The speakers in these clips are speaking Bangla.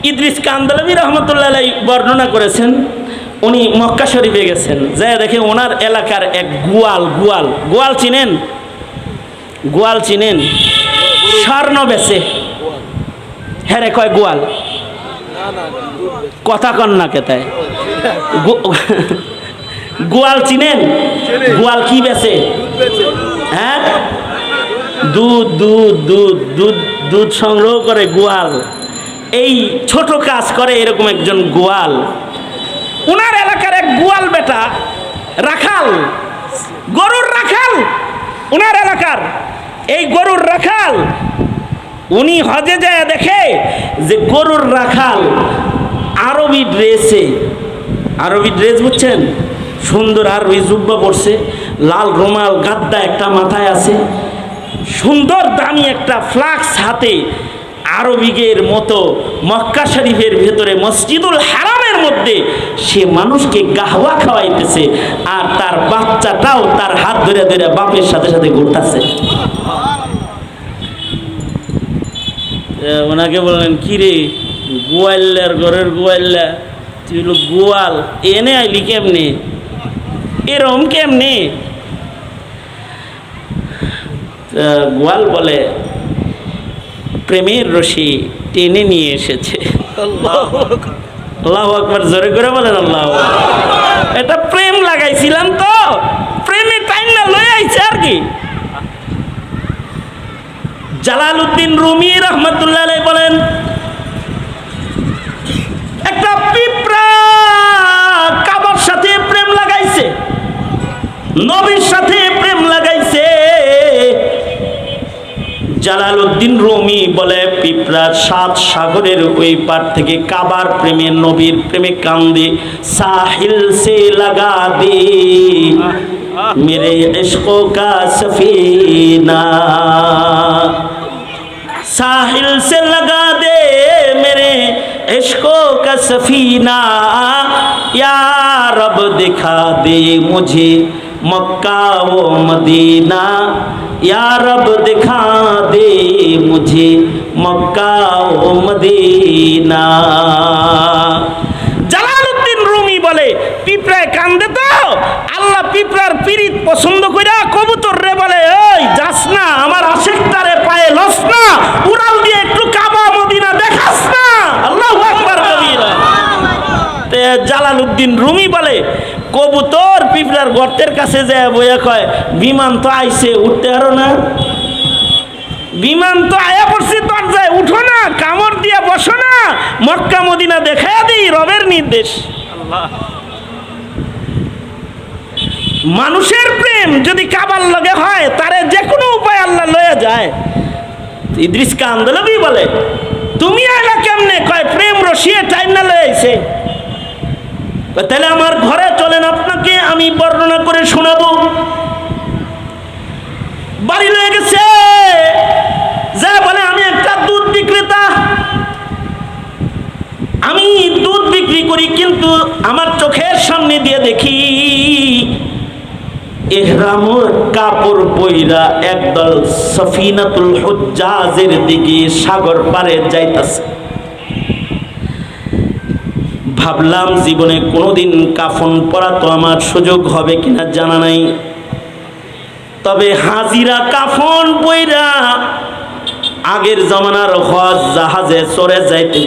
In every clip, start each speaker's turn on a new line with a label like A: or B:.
A: ইদ্রিস কান্দলাবী রহমতুল্লাহ আলাইহি বর্ণনা করেছেন, উনি মক্কা শরীফে গেছেন, যা দেখে ওনার এলাকার এক গোয়াল চিনেন? গোয়াল চিনেন? স্বর্ণ বেচে। হ্যাঁ রে, কয় গোয়াল, কথা কন না কেতায়। গোয়াল চিনেন? গোয়াল কি বেচে? হ্যাঁ, দুধ সংগ্রহ করে গোয়াল। এই ছোট কাজ করে এরকম একজন গোয়াল। উনার এলাকার এক গোয়াল বেটা রাখাল, গরুর রাখাল, উনার এলাকার এই গরুর রাখাল, উনি হজে যায় দেখে যে গরুর রাখাল আরবি ড্রেস বুঝছেন, সুন্দর আরবি জুব্বা পরছে, লাল রুমাল গাদ্দা একটা মাথায় আছে, সুন্দর দামি একটা ফ্লাক্স হাতে, আরবিগের মতো মক্কা শরীফের ভেতরে মসজিদুল হারামের মধ্যে সে মানুষকে গাহওয়া খাওয়াইতেছে, আর তার বাচ্চাটাও তার হাত ধরে ধরে বাপের সাথে সাথে ঘুরতেছে। ওনাকে বললেন, কি রে গোয়াল্লার ঘরের গোয়াল্লা, তুই হলো গোয়াল, এনে আইলি কেমনে, এরম কেমনে? গোয়াল বলে, প্রেমের রশি টেনে নিয়ে এসেছে। আল্লাহু আকবার, জোরে করে বলেন আল্লাহ। এটা প্রেম লাগাইছিলাম তো, প্রেমে টাইম না লয়ে আইছে আর কি। জালালউদ্দিন রুমি রহমতুল্লাহ আলাইহি বলেন, একটা পিঁপড়া কাবার সাথে প্রেম লাগাইছে, নবীর সাথে প্রেম লাগাইছে। জালালউদ্দিন রুমি বলে, পিঁপড়া 7 সাগরের ওই পার থেকে কাবার প্রেমে, নবীর প্রেমে কান্দে। সাহিল সে লাগা দে মেরে ইশকো কা সফিনা, साहिल से लगा दे मेरे इश्कों का सफीना, या रब दिखा दे मुझे मक्का वो मदीना, या रब दिखा दे मुझे मक्का वो मदीना। জালালউদ্দিন রুমি বলে, পিঁপড়ায় কান্দে তো, আল্লাহ পিঁপড়ার পিরিত পছন্দ কইরা কবুতর রে বলে, ওই যাস না আমার আশিকটারে পায়ে লস না, উড়াল দিয়ে একটু কাবা মদিনা দেখাস না। আল্লাহু আকবার কবীরা। তে জালালউদ্দিন রুমি বলে, কবুতর পিঁপড়ার গর্তের কাছে যায় বইয়া কয়, বিমান তো আইছে, উঠতে পারো না? বিমান তো আয়া পড়ছে দরজায়, উঠো না, কামড় দিয়া বসো না, মক্কা মদিনা দেখায়া দিই, রবের নির্দেশ। মানুষের প্রেম যদি কাবার লগে হয়, তারে যে কোনো উপায় আল্লাহ লয়ে যায়। ইদ্রিস কান্দলাবী বলে, তুমি আইলা কেমনে? কয় প্রেম রশিয়ে টাইম না লয়ে আইছে। তাহলে আমার ঘরে চলেন, আপনাকে আমি বর্ণনা করে শোনাবো। বাড়ি লয়ে গেছে, যা বলে, আমি একটা দুধ বিক্রেতা, আমি দুধ বিক্রি করি, কিন্তু আমার চোখের সামনে দিয়ে দেখি ইহরামের কাপড় পইরা একদল সফিনাতুল হুজ্জাজের দিকে সাগর পারে যাইতাছে। ভাবলাম জীবনে কোনোদিন কাফন পরা তো আমার সুযোগ হবে কিনা জানা নাই, তবে হাজিরা কাফন পইরা আগের জমানার হজ জাহাজে চড়ে যাইতে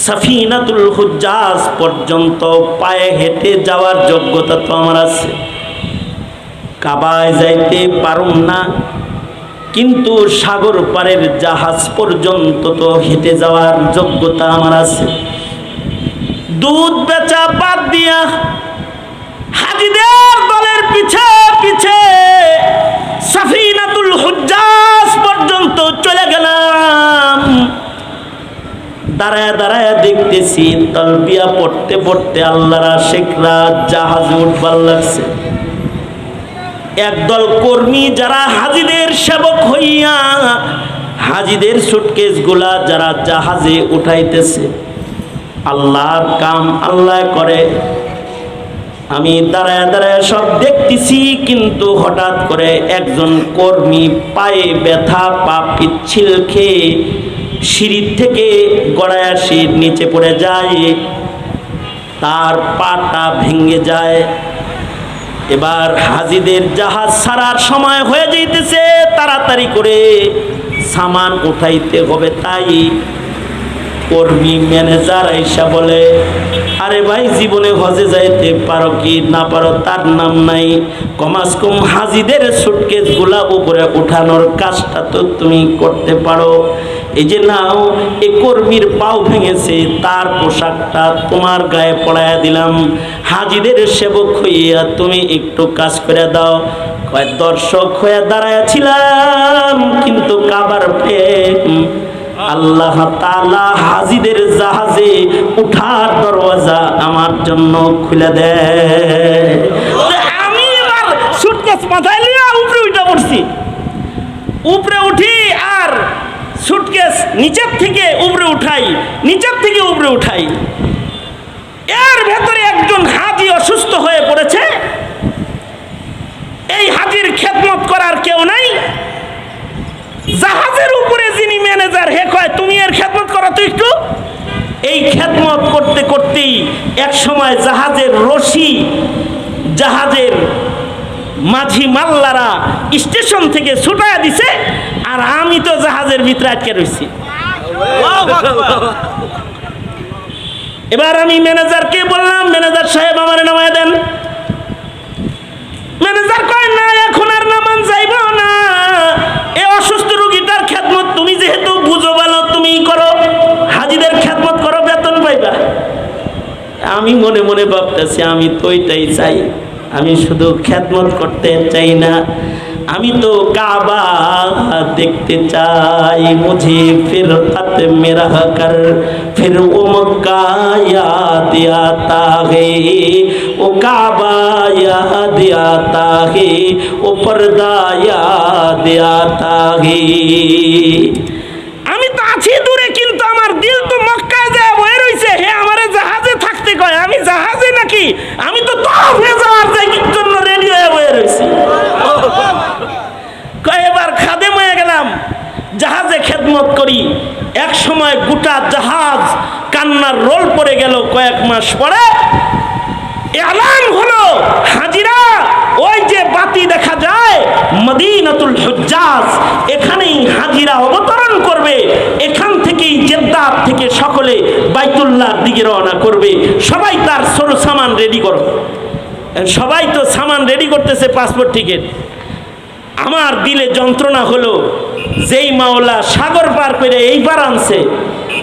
A: সফিনাতুল হুজ্জাজ পর্যন্ত পায়ে হেঁটে যাওয়ার যোগ্যতা তো আমার আছে। কাবায় যাইতে পারুম না, কিন্তু সাগর পারের জাহাজ পর্যন্ত তো হেঁটে যাওয়ার যোগ্যতা আমার আছে। দুধ বেচা বাদ দিয়া হাজিদের দলের পিছে পিছে সফিনাতুল হুজ্জাজ পর্যন্ত চলে গেলাম। দাঁড়ায় দাঁড়ায় দেখতেছি তালবিয়া পড়তে পড়তে আল্লাহর আশিকরা জাহাজে উঠবার লাগছে। একদল কর্মী যারা হাজিদের সেবক হইয়া হাজিদের সুটকেস গুলা যারা জাহাজে উঠাইতেছে, আল্লাহর কাম আল্লাহ করে। আমি দাঁড়ায় দাঁড়ায় সব দেখতেছি, কিন্তু হঠাৎ করে একজন কর্মী পায়ে ব্যথা, পা পিচ্ছিল খেয়ে সিঁড়ি থেকে গড়ায় সিঁড়ি নিচে পড়ে যায়, তার পাটা ভেঙে যায়। এবার হাজিদের জাহাজ ছাড়ার সময় হয়ে যাইতেছে, তাড়াতাড়ি করে সামান উঠাইতে হবে। তাই কর্মী ম্যানেজার আইসা বলে, আরে ভাই, জীবনে হজে যাইতে পারো কি না পারো তার নাম নাই, কমাস কম হাজিদের সুটকেস গুলা উপরে উঠানোর কাজটা তো তুমি করতে পারো। এই যে নাও, এ কর্মীর পাও ভেঙেছে, তার পোশাকটা তোমার গায়ে পড়াইয়া দিলাম, হাজিদের সেবক হইয়া তুমি একটু কাজ করে দাও। দর্শক হয়ে দাঁড়াইয়াছিলাম, কিন্তু কাবার প্রেম আল্লাহ তাআলা হাজিদের জাহাজে উঠার দরওয়াজা আমার জন্য খুলে দেয়। আমি এবার সুটকেস মাথায় নিয়ে উপরে উঠে পড়ছি। উপরে উঠি আর সুটকেস নিচের থেকে উপরে উঠাই, নিচের থেকে উপরে উঠাই। এর ভেতরে একজন হাজি অসুস্থ হয়ে পড়েছে। এই হাজির খেদমত করার কেউ নাই। জাহাজের উপরে যিনি ম্যানেজার, হে কয়, তুমি এর খেদমত করো তো একটু। এই খেদমত করতে করতেই এক সময় জাহাজের রশি, জাহাজের মাঝি মাল্লারা স্টেশন থেকে ছুটাইয়া দিছে, আর আমি তো জাহাজের ভিতরে আটকে রয়েছি। এবার আমি ম্যানেজারকে বললাম, ম্যানেজার সাহেব আমারে নামায় দেন। ম্যানেজার কয়, না, এখন আর নামান যাইব না, এ অসুস্থ রোগীটার খেদমত তুমি যেহেতু বুঝো ভালো, তুমি করো, হাজিদের খেদমত করো, বেতন পাইবা। আমি মনে মনে ভাবতেছি, আমি তো এটাই চাই, আমি শুধু খেদমত করতে চাই না, আমি তো কাবা দেখতে চাই। মুঝে ফির খত মেরা কর ফির ও মক্কা याद आता है, ও কাবা याद आता है, ও পর্দা याद आता है। আমি তো আছি দূরে, কিন্তু আমার দিল তো মক্কায় যায় বয়ে রইছে। হে আমারে জাহাজে থাকতে কয়, আমি জাহাজে নাকি, আমি তো তরফে যাওয়ার জন্য রেডি হয়ে বয়ে রইছি। এবার খাদেম হয়ে গেলাম, জাহাজে খেদমত করি। এক সময় গোটা জাহাজ কান্নার রোল পড়ে গেল। কয়েক মাস পরে এলান হলো, হাজিরা, ওই যে বাতি দেখা যায় মদিনাতুল হুজ্জাজ, এখানেই হাজিরা অবতরণ করবে, এখান থেকেই জেদ্দাহ থেকে সকলে বাইতুল্লাহর দিকে রওনা করবে। সবাই তার সরু সামান রেডি করো। সবাই তো সামান রেডি করতেছে, পাসপোর্ট টিকিট। আমার দিলে যন্ত্রণা হলো, যেই মাওলা সাগর পার করে এই পার আনছে,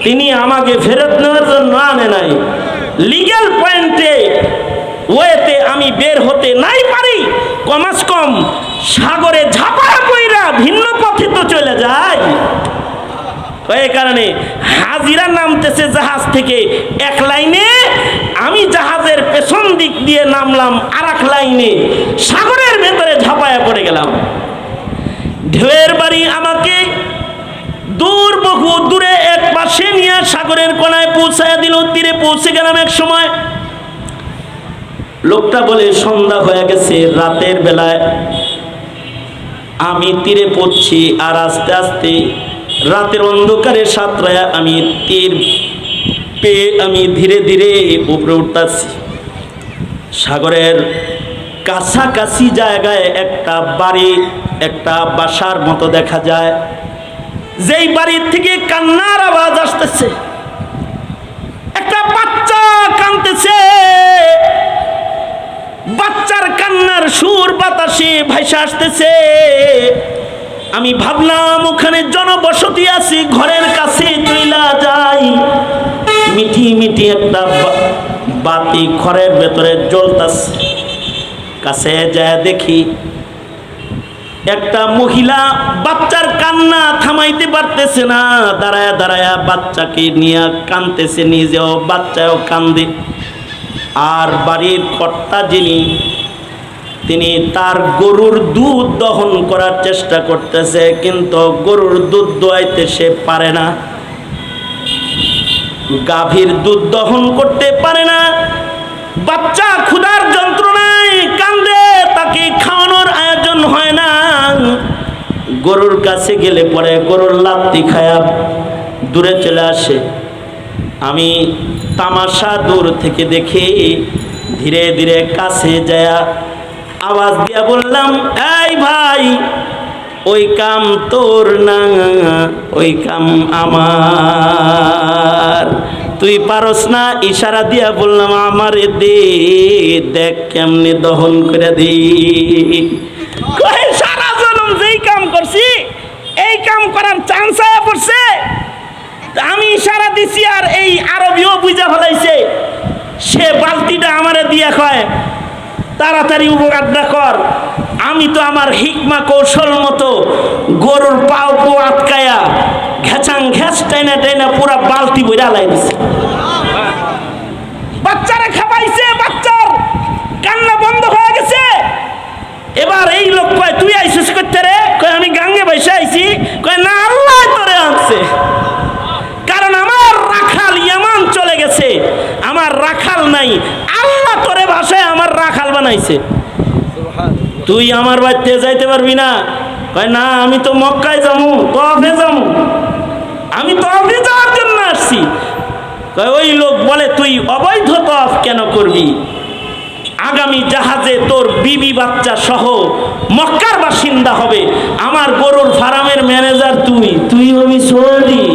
A: তিনি আমাকে ফেরত নেওয়ার জন্য আনে নাই। লিগ্যাল পয়েন্টে ওয়েতে আমি বের হতে নাই পারি, কমাস কম সাগরে ঝাঁপায় পইরা ভিন্ন পথে তো চলে যায়। এই কারণে হাজিরা নামতেছে জাহাজ থেকে এক লাইনে, আমি জাহাজের পেছন দিক দিয়ে নামলাম আর এক লাইনে, সাগরের ভেতরে ঝাঁপায়া পড়ে গেলাম। ঢেউয়ের বাড়ি আমাকে দূর, বহু দূরে এক পাশে নিয়ে সাগরের কোনায় পৌঁছায় দিল। তীরে পৌঁছে গেলাম। এক সময় লোকটা বলে, সন্ধ্যা হয়ে গেছে, রাতের বেলায় আমি তীরে পড়ছি, আর আস্তে আস্তে রাতের অন্ধকারে সাঁতরায় আমি তীর পেয়ে আমি ধীরে ধীরে উপরে উঠতেছি। সাগরের কাছাকাছি জায়গায় একটা বাড়ি, একটা বাসার মতো দেখা যায়, যেই বাড়ির থেকে কান্নার আওয়াজ আসতেছে। একটা বাচ্চা কাঁদতেছে, বাচ্চার কান্নার সুর বাতাসে ভাইসা আসতেছে। আমি ভাবলাম ওখানে জনবসতি আছে, ঘরের কাছে চইলা যাই। মিঠি মিঠি একটা বাতি ঘরের ভেতরে জ্বলতেছে। কাছে যায় দেখি একটা মহিলা বাচ্চার কান্না থামাইতে পারতেছে না, দাঁড়ায়া দাঁড়ায়া বাচ্চাকে নিয়ে কাঁদতেছে, নিজেও বাচ্চাও কান্দে। আর বাড়ির কর্তা যিনি, তিনি তার গরুর দুধ দহন করার চেষ্টা করতেছে, কিন্তু গরুর দুধ দোয়াইতে সে পারে না, গাভীর দুধ দহন করতে পারে না। বাচ্চা ক্ষুধার যন্ত্রণায় কান্দে, তাকে খাওয়ানোর আয়োজন হয় না। গরুর কাছে গেলে পরে গরুর লাত্তি খায়া দূরে চলে আসে। আমি তামাশা দূর থেকে দেখে ধীরে ধীরে কাছে যায় আওয়াজ দিয়া বললাম, এই ভাই, ওই কাম তোর না, ওই কাম আমার। তুই পারস না? ইশারা দিয়া বললাম, আমারে দে, দেখ কেমনে দহন করে দি। সারা জনম যেই কাম করছি এই কাম করার চান্স আয়া পড়ছে। আমি ইশারা দিছি আর এই আরবিও বুঝা ফেলাইছে। সে বালতিটা আমারে দিয়া কয়, তাড়াতাড়ি উপকারটা কর। আমি তো আমার হিকমা কৌশল মতো গরুর পাও পো আটকায়া ঘেঁচাং ঘেঁচ টাইনা টাইনা পুরা বালতি বইরা লাই দিছে। বাচ্চারা খাবাইছে, বাচ্চার কান্না বন্ধ হয়ে গেছে। এবার এই লোক কয়, তুই আইসিস করতে রে? কয়, আমি গাঙ্গে বসে আইছি। কয়, না, আল্লাহ তোরে আনছে। কারণ আমার রাখাল ইয়ামান চলে গেছে, আমার রাখাল নাই, আল্লাহ তোরে ভাষায় আমার রাখাল বানাইছে। তুই আমার বাড়িতে যাইতে পারবি না? কয়, না, আমি তো মক্কায় যাবো, তফে যাবো, আমি তফে যাওয়ার জন্য আসছি। কয়, ওই লোক বলে, তুই অবৈধ তফ কেন করবি? আগামী জাহাজে তোর বিবি বাচ্চা সহ মক্কার বাসিন্দা হবে। আমার গরুর ফার্মের ম্যানেজার তুই হবি সৌদি।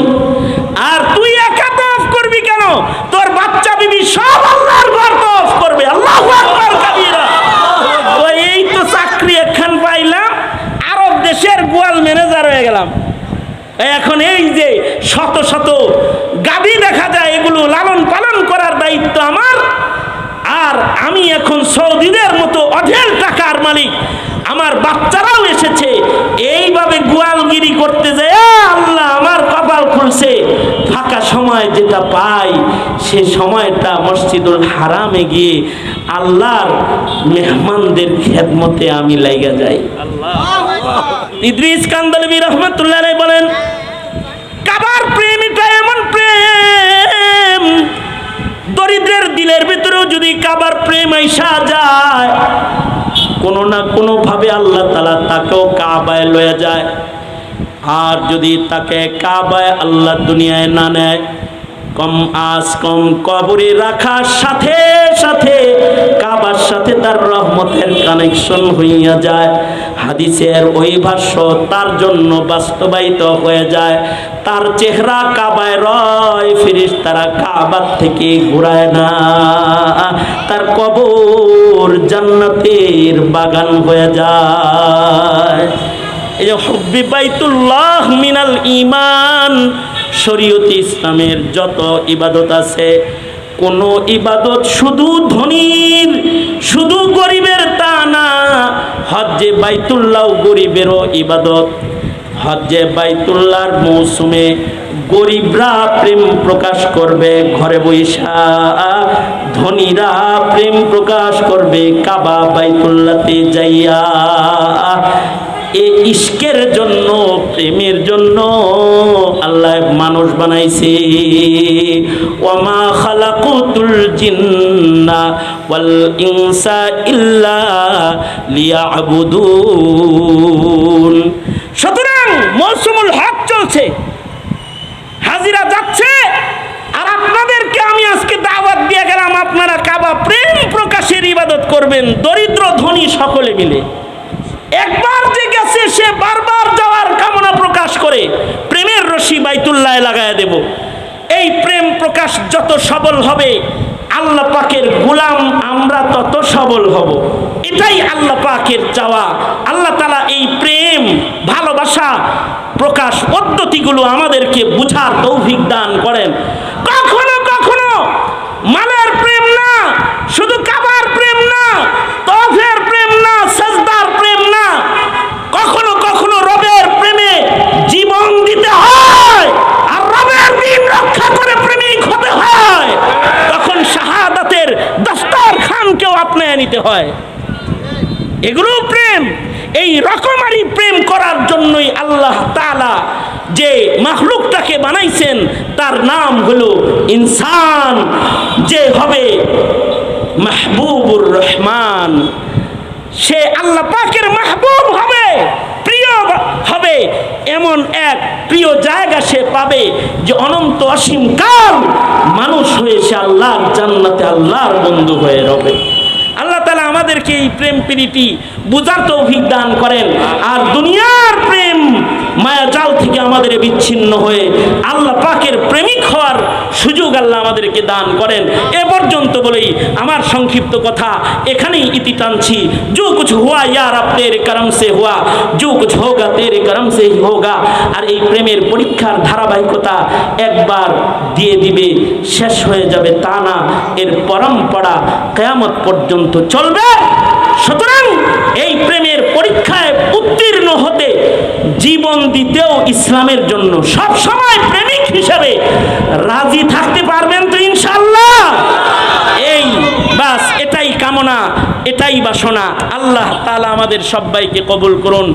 A: আর তুই একা তওয়াফ করবি কেন? তোর বাচ্চা বিবি সব আল্লাহর ঘর তওয়াফ করবে। আল্লাহু আকবার কাবীরা। তো এই তো চাকরি একখান পাইলাম, আরব দেশের গোয়াল ম্যানেজার হয়ে গেলাম। এখন এই যে শত শত গাভী দেখা যায়, এগুলো লালন পালন করার দায়িত্ব আমার। আর আমি এখন সৌদিদের মতো অঢেল টাকার মালিক। আমার বাচ্চারাও এসেছে। এইভাবে গোয়ালগিরি করতে যায় আল্লাহ আমার কপাল খুলছে। ফাঁকা সময় যেটা পাই সে সময়টা মসজিদুল হারামে গিয়ে আল্লাহর মেহমানদের খেদমতে আমি লাইগা যাই। ইদ্রিস কান্দালবি রহমতুল্লাহ আলাইহি বলেন, কাবার প্রেম এটা এমন প্রেম, দরিদ্রের দিলের ভিতরেও যদি কাবার প্রেম আইসা যায়, কোনো না কোনো ভাবে আল্লাহ তাআলা তাকেও কাবায় লয়ে যায়। আর যদি তাকে কাবায় আল্লাহ দুনিয়ায় না নেয়, কম আজ কম কবরে রাখার সাথে সাথে কাবার সাথে তার রহমতের কানেকশন হইয়া যায়। হাদিসের ওই ভাষ্য তার জন্য বাস্তবায়িত হয়ে যায়। তার চেহারা কাবায় রয়, ফেরেশতারা কাবার থেকে ঘুরায় না। তার কবর জান্নাতের বাগান হয়ে যায়। এই যে হুব্বি বাইতুল্লাহ মিনাল ঈমান, শরীয়ত ইসলামের যত ইবাদত আছে, কোন ইবাদত শুধু ধনীর শুধু গরিবের তা না। হজ্জে বাইতুল্লাহ গরিবেরও ইবাদত। হজ্জে বাইতুল্লাহর মৌসুমে গরিবরা প্রেম প্রকাশ করবে ঘরে বৈশা, ধনীরা প্রেম প্রকাশ করবে কাবা বাইতুল্লাহতে যাইয়া। এই ইশকের জন্য, প্রেমের জন্য আল্লাহ মানুষ বানাইছে। ওয়ামা খালাকুতুল জিন্না ওয়াল ইনসা ইল্লা লিয়াবুদুন। সুতরাং মৌসুমুল হজ চলছে, হাজিরা যাচ্ছে, আর আপনাদেরকে আমি আজকে দাওয়াত দিয়ে গেলাম, আপনারা কাবা প্রেম প্রকাশের ইবাদত করবেন, দরিদ্র ধনী সকলে মিলে। একবার যে গেছে সে বারবার যাওয়ার কামনা প্রকাশ করে প্রেমের রশি বাইতুল্লাহ লাগায় দেব। এই প্রেম প্রকাশ যত সবল হবে, আল্লাহ পাকের গোলাম আমরা তত সবল হব। এটাই আল্লাহ পাকের চাওয়া। আল্লাহ তাআলা এই প্রেম ভালোবাসা প্রকাশ পদ্ধতিগুলো আমাদেরকে বুঝার তৌফিক দান করেন। কখনো কখনো মালের প্রেম না, শুধু কাবার প্রেম না, তওয়াফের প্রেম না, সাজদার প্রেম না, কখনো কখনো রবের প্রেমে জীবন দিতে হয়, আর রবের দিন রক্ষা করে প্রেমিক হতে হয়। তখন শাহাদাতের দস্তরখানকেও আপনায় নিতে হয়। এগুলো প্রেম। এই রকমারি প্রেম করার জন্যই আল্লাহ তাআলা যে মাখলুকটাকে বানাইছেন তার নাম হলো ইনসান, যে হবে মাহবুবুর রহমান। সে আল্লাহ পাকের মাহবুব হবে, প্রিয় হবে, হবে, এমন এক প্রিয় জায়গা সে পাবে যে অনন্ত অসীম কাল মানুষ হয়ে সে আল্লাহর জান্নাতে আল্লাহর বন্ধু হয়ে রবে। আল্লাহ তাআলা আমাদেরকে এই প্রেম প্রীতি বুঝার তৌফিক দান করেন, আর দুনিয়ার প্রেম মায়াজাল থেকে আমাদের বিচ্ছিন্ন হয়ে আল্লাহ পাকের প্রেমিক হওয়ার সুযোগ আল্লাহ আমাদেরকে দান করেন। এ পর্যন্ত বলেই আমার সংক্ষিপ্ত কথা এখানেই ইতি টানছি। जो कुछ हुआ या रब तेरे करम से हुआ, जो कुछ होगा तेरे करम से ही होगा। আর এই প্রেমের পরীক্ষার ধারাবাহিকতা একবার দিয়ে দিবে, শেষ হয়ে যাবে তা না, এর পরম্পরা কিয়ামত পর্যন্ত চলবে। সুতরাং এই প্রেমের পরীক্ষায় উত্তীর্ণ হতে জীবন দিতেও ইসলামের জন্য সব সময় প্রেমিক হিসেবে রাজি থাকতে পারবেন তো ইনশাআল্লাহ? এই বাস এটাই কামনা, এটাই বাসনা। আল্লাহ তাআলা আমাদের সবাইকে কবুল করুন।